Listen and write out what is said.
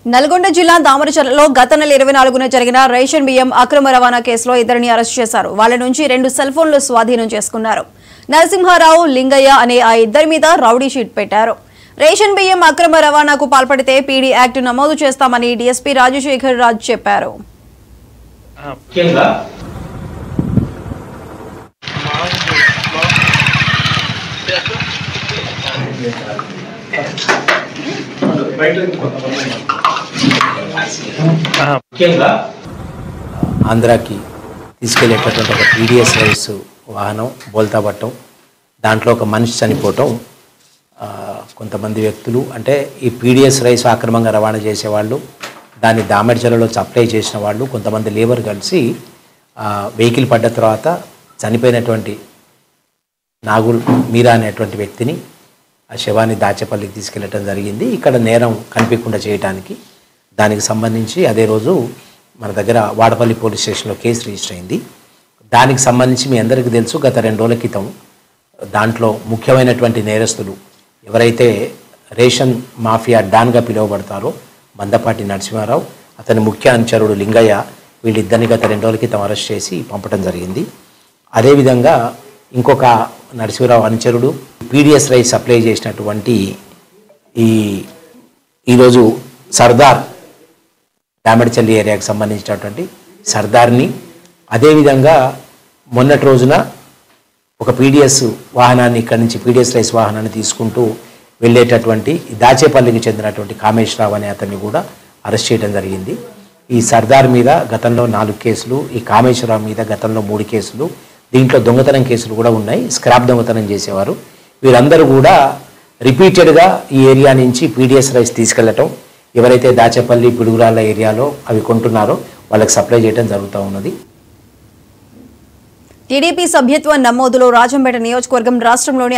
నల్గొండ జిల్లా దామరచర్లలో గత నెల 24న జరిగిన రేషన్ బియ్యం అక్రమ రవాణా కేసులో ఇద్దరిని అరెస్ట్ చేశారు. వాళ్ళ నుంచి 2 సెల్ ఫోన్లు స్వాధీనం చేసుకున్నారు. నరసింహారావు, లింగయ్య అనే ఆ ఇద్దరి మీద రౌడీ షీట్ పెట్టారు. రేషన్ బియ్యం అక్రమ రవాణాకు పాల్పడితే పీడీ యాక్ట్ నమోదు చేస్తామని డీఎస్పీ రాజశేఖర్ రాజ్ చెప్పారు. ఆంధ్రాకి తీసుకెళ్లేటటువంటి ఒక పీడిఎస్ రైస్ వాహనం బోల్తా పట్టడం, దాంట్లో ఒక మనిషి చనిపోవటం, కొంతమంది వ్యక్తులు అంటే ఈ పీడిఎస్ రైస్ అక్రమంగా రవాణా చేసేవాళ్ళు, దాన్ని దామర్చర్లలో సప్లై చేసిన వాళ్ళు, కొంతమంది లేబర్ కలిసి వెహికల్ పడ్డ తర్వాత చనిపోయినటువంటి నాగుల్ మీరా అనేటువంటి వ్యక్తిని ఆ శవాన్ని దాచేపల్లికి తీసుకెళ్ళటం జరిగింది. ఇక్కడ నేరం కనిపించకుండా చేయడానికి దానికి సంబంధించి అదే రోజు మన దగ్గర వాడపల్లి పోలీస్ స్టేషన్లో కేసు రిజిస్టర్ అయింది. దానికి సంబంధించి మీ అందరికీ తెలుసు, గత 2 రోజుల క్రితం దాంట్లో ముఖ్యమైనటువంటి నేరస్తులు ఎవరైతే రేషన్ మాఫియా డాన్గా పిలువబడతారో మందపాటి నరసింహారావు, అతని ముఖ్య అనుచరుడు లింగయ్య, వీళ్ళిద్దరిని గత 2 రోజుల క్రితం అరెస్ట్ చేసి పంపడం జరిగింది. అదేవిధంగా ఇంకొక నరసింహారావు అనుచరుడు పీడిఎస్ రైస్ సప్లై చేసినటువంటి ఈరోజు సర్దార్ దామరచల్లి ఏరియాకి సంబంధించినటువంటి సర్దార్ని, అదేవిధంగా మొన్నటి రోజున ఒక పీడిఎస్ వాహనాన్ని ఇక్కడి నుంచి పీడిఎస్ రైస్ వాహనాన్ని తీసుకుంటూ వెళ్ళేటటువంటి దాచేపల్లికి చెందినటువంటి కామేశ్వరరావు అనే అతన్ని కూడా అరెస్ట్ చేయడం జరిగింది. ఈ సర్దార్ మీద గతంలో 4 కేసులు, ఈ కామేశ్వరరావు మీద గతంలో 3 కేసులు, దీంట్లో దొంగతనం కేసులు కూడా ఉన్నాయి. స్క్రాప్ దొంగతనం చేసేవారు. వీరందరూ కూడా రిపీటెడ్గా ఈ ఏరియా నుంచి పీడిఎస్ రైస్ తీసుకెళ్లటం, ఎవరైతే దాచేపల్లి పిడుగురాళ్ళ ఏరియాలో అవి కొంటున్నారో వాళ్ళకి సప్లై చేయడం జరుగుతూ ఉన్నది. టీడీపీ సభ్యత్వ నమోదులో రాజంపేట నియోజకవర్గం రాష్ట్రంలోని